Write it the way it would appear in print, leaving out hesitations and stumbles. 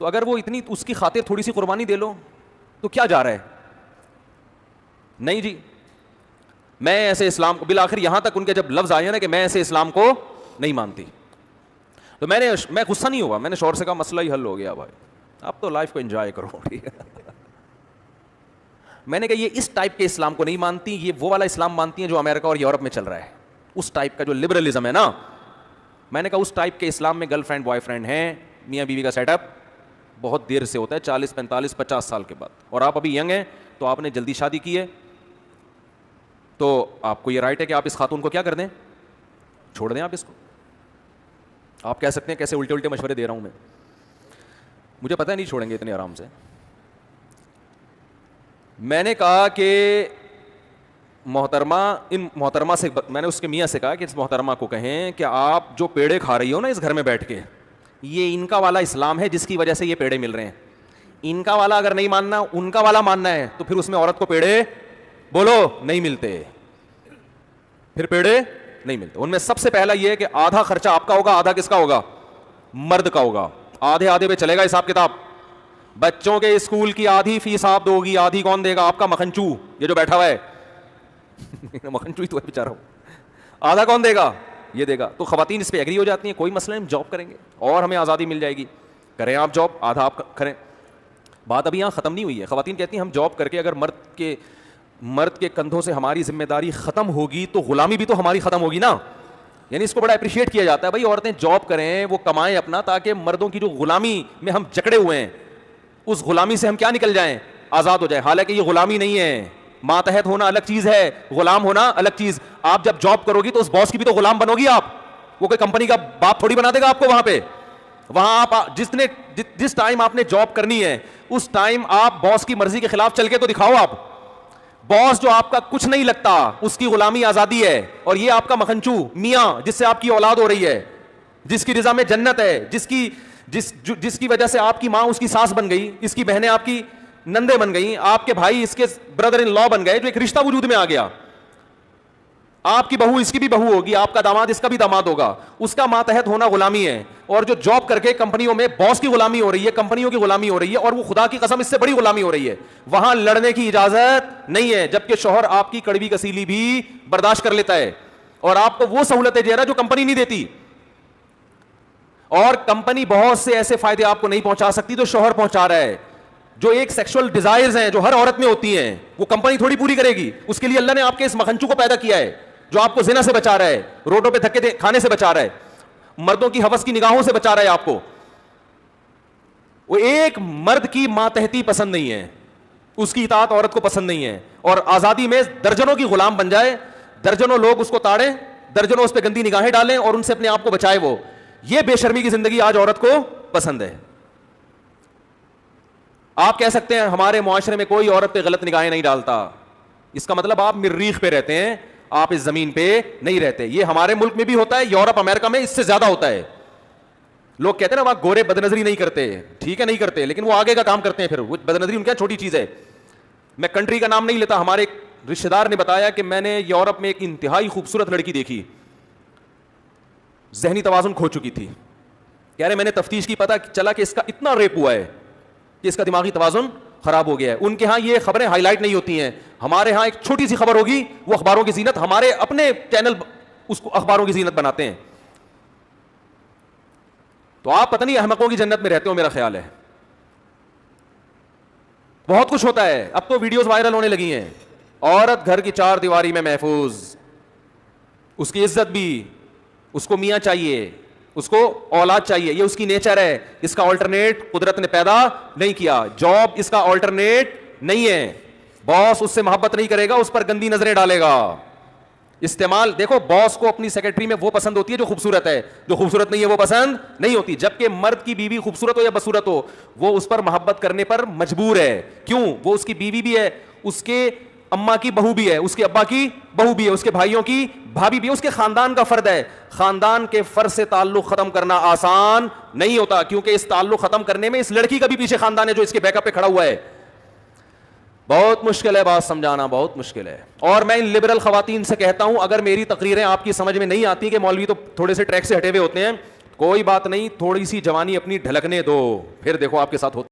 تو اگر وہ اتنی اس کی خاطر تھوڑی سی قربانی دے لو تو کیا جا رہا ہے؟ نہیں جی میں ایسے اسلام کو, بالآخر یہاں تک ان کے جب لفظ آئے نا کہ میں ایسے اسلام کو نہیں مانتی, تو میں غصہ نہیں ہوا, میں نے شوہر سے کہا مسئلہ ہی حل ہو گیا بھائی, اب تو لائف کو انجوائے کرو. ٹھیک ہے, میں نے کہا یہ اس ٹائپ کے اسلام کو نہیں مانتی, یہ وہ والا اسلام مانتی ہیں جو امریکہ اور یورپ میں چل رہا ہے, اس ٹائپ کا جو لبرلزم ہے نا. میں نے کہا اس ٹائپ کے اسلام میں گرل فرینڈ بوائے فرینڈ ہیں, میاں بیوی کا سیٹ اپ بہت دیر سے ہوتا ہے, 40 45 50 سال کے بعد, اور آپ ابھی ینگ ہیں تو آپ نے جلدی شادی کی ہے, تو آپ کو یہ رائٹ ہے کہ آپ اس خاتون کو کیا کر دیں, چھوڑ دیں. آپ اس کو آپ کہہ سکتے ہیں کیسے الٹے الٹے مشورے دے رہا ہوں میں, مجھے پتہ نہیں چھوڑیں گے اتنے آرام سے. میں نے کہا کہ محترمہ سے, میں نے اس کے میاں سے کہا کہ اس محترمہ کو کہیں کہ آپ جو پیڑے کھا رہی ہو نا اس گھر میں بیٹھ کے, یہ ان کا والا اسلام ہے جس کی وجہ سے یہ پیڑے مل رہے ہیں. ان کا والا اگر نہیں ماننا, ان کا والا ماننا ہے, تو پھر اس میں عورت کو پیڑے بولو نہیں ملتے, پھر پیڑے نہیں ملتے. ان میں سب سے پہلا یہ ہے کہ آدھا خرچہ آپ کا ہوگا, آدھا کس کا ہوگا, مرد کا ہوگا. آدھے آدھے پہ چلے گا حساب کتاب. بچوں کے اسکول کی آدھی فیس آپ دو گی, آدھی کون دے گا, آپ کا مکھنچو یہ جو بیٹھا ہوا ہے مکھنچو ہی تو ہے بیچارہ, آدھا کون دے گا, یہ دے گا. تو خواتین اس پہ ایگری ہو جاتی ہیں, کوئی مسئلہ نہیں, ہم جاب کریں گے اور ہمیں آزادی مل جائے گی, کریں آپ جاب, آدھا آپ کریں. بات ابھی یہاں ختم نہیں ہوئی ہے. خواتین کہتی ہیں ہم جاب کر کے اگر مرد کے کندھوں سے ہماری ذمہ داری ختم ہوگی تو غلامی بھی تو ہماری ختم ہوگی نا. یعنی اس کو بڑا اپریشیٹ کیا جاتا ہے, بھائی عورتیں جاب کریں, وہ کمائیں اپنا, تاکہ مردوں کی جو غلامی میں ہم جکڑے ہوئے ہیں اس غلامی سے ہم کیا نکل جائیں, آزاد ہو جائیں. حالانکہ یہ غلامی نہیں ہے, ماتحت ہونا الگ چیز ہے, غلام ہونا الگ چیز. آپ جب جاب کرو گی تو اس باس کی بھی تو غلام بنو گی آپ, وہ کوئی کمپنی کا باپ تھوڑی بنا دے گا آپ کو. وہاں آپ جس ٹائم آپ نے جاب کرنی ہے اس ٹائم آپ باس کی مرضی کے خلاف چل کے تو دکھاؤ. آپ باس جو آپ کا کچھ نہیں لگتا اس کی غلامی آزادی ہے, اور یہ آپ کا مکھنچو میاں جس سے آپ کی اولاد ہو رہی ہے, جس کی رضا میں جنت ہے, جس کی وجہ سے آپ کی ماں اس کی ساس بن گئی, اس کی بہنیں آپ کی نندے بن گئی, آپ کے بھائی اس کے بردر ان لا بن گئے, جو ایک رشتہ وجود میں آ گیا. آپ کی بہو اس کی بھی بہو ہوگی, آپ کا داماد اس کا بھی داماد ہوگا. اس کا ماتحت ہونا غلامی ہے. اور جو جاب کر کے کمپنیوں میں باس کی غلامی ہو رہی ہے, کمپنیوں کی غلامی ہو رہی ہے, اور وہ خدا کی قسم اس سے بڑی غلامی ہو رہی ہے, وہاں لڑنے کی اجازت نہیں ہے. جبکہ شوہر آپ کی کڑوی کسیلی بھی برداشت کر لیتا ہے اور آپ کو وہ سہولتیں دے رہا ہے جو کمپنی نہیں دیتی. اور کمپنی بہت سے ایسے فائدے آپ کو نہیں پہنچا سکتی جو شوہر پہنچا رہا ہے. جو ایک سیکشل ڈیزائرز ہیں جو ہر عورت میں ہوتی ہیں, وہ کمپنی تھوڑی پوری کرے گی. اس کے لیے اللہ نے آپ کے اس مکھنچو کو پیدا کیا ہے جو آپ کو زنا سے بچا رہا ہے, روڈوں پہ دھکے کھانے سے بچا رہا ہے, مردوں کی ہوس کی نگاہوں سے بچا رہا ہے آپ کو. وہ ایک مرد کی ماتحتی پسند نہیں ہے, اس کی اطاعت عورت کو پسند نہیں ہے, اور آزادی میں درجنوں کی غلام بن جائے, درجنوں لوگ اس کو تاڑیں, درجنوں اس پہ گندی نگاہیں ڈالیں اور ان سے اپنے آپ کو بچائے. وہ یہ بے شرمی کی زندگی آج عورت کو پسند ہے. آپ کہہ سکتے ہیں ہمارے معاشرے میں کوئی عورت پہ غلط نگاہیں نہیں ڈالتا, اس کا مطلب آپ مریخ پہ رہتے ہیں, آپ اس زمین پہ نہیں رہتے. یہ ہمارے ملک میں بھی ہوتا ہے, یورپ امریکہ میں اس سے زیادہ ہوتا ہے. لوگ کہتے ہیں نا وہاں گورے بدنظری نہیں کرتے, ٹھیک ہے نہیں کرتے, لیکن وہ آگے کا کام کرتے ہیں. پھر وہ بدنظری ان کا چھوٹی چیز ہے. میں کنٹری کا نام نہیں لیتا, ہمارے ایک رشتے دار نے بتایا کہ میں نے یورپ میں ایک انتہائی خوبصورت لڑکی دیکھی, ذہنی توازن کھو چکی تھی. کہہ رہے میں نے تفتیش کی, پتہ چلا کہ اس کا اتنا ریپ ہوا ہے کہ اس کا دماغی توازن خراب ہو گیا ہے. ان کے ہاں یہ خبریں ہائی لائٹ نہیں ہوتی ہیں, ہمارے ہاں ایک چھوٹی سی خبر ہوگی وہ اخباروں کی زینت, ہمارے اپنے چینل اس کو اخباروں کی زینت بناتے ہیں. تو آپ پتہ نہیں احمقوں کی جنت میں رہتے ہو, میرا خیال ہے. بہت کچھ ہوتا ہے, اب تو ویڈیوز وائرل ہونے لگی ہیں. عورت گھر کی چار دیواری میں محفوظ, اس کی عزت بھی, اس کو میاں چاہیے, اس کو اولاد چاہیے, یہ اس کی نیچر ہے. اس کا آلٹرنیٹ قدرت نے پیدا نہیں کیا. جاب اس کا آلٹرنیٹ نہیں ہے. باس اس سے محبت نہیں کرے گا, اس پر گندی نظریں ڈالے گا. استعمال دیکھو, باس کو اپنی سیکرٹری میں وہ پسند ہوتی ہے جو خوبصورت ہے, جو خوبصورت نہیں ہے وہ پسند نہیں ہوتی. جبکہ مرد کی بیوی خوبصورت ہو یا بدصورت ہو, وہ اس پر محبت کرنے پر مجبور ہے. کیوں؟ وہ اس کی بیوی بھی ہے, اس کے اماں کی بہو بھی ہے, اس کے ابا کی بہو بھی ہے, اس کے بھائیوں کی بھابھی بھی ہے, اس کے خاندان کا فرد ہے. خاندان کے فرد سے تعلق ختم کرنا آسان نہیں ہوتا, کیونکہ اس تعلق ختم کرنے میں اس لڑکی کا بھی پیچھے خاندان ہے جو اس کے بیک اپ پہ کھڑا ہوا ہے. بہت مشکل ہے بات سمجھانا, بہت مشکل ہے. اور میں ان لبرل خواتین سے کہتا ہوں, اگر میری تقریریں آپ کی سمجھ میں نہیں آتی کہ مولوی تو تھوڑے سے ٹریک سے ہٹے ہوئے ہوتے ہیں, کوئی بات نہیں, تھوڑی سی جوانی اپنی ڈھلکنے دو, پھر دیکھو آپ کے ساتھ ہوتا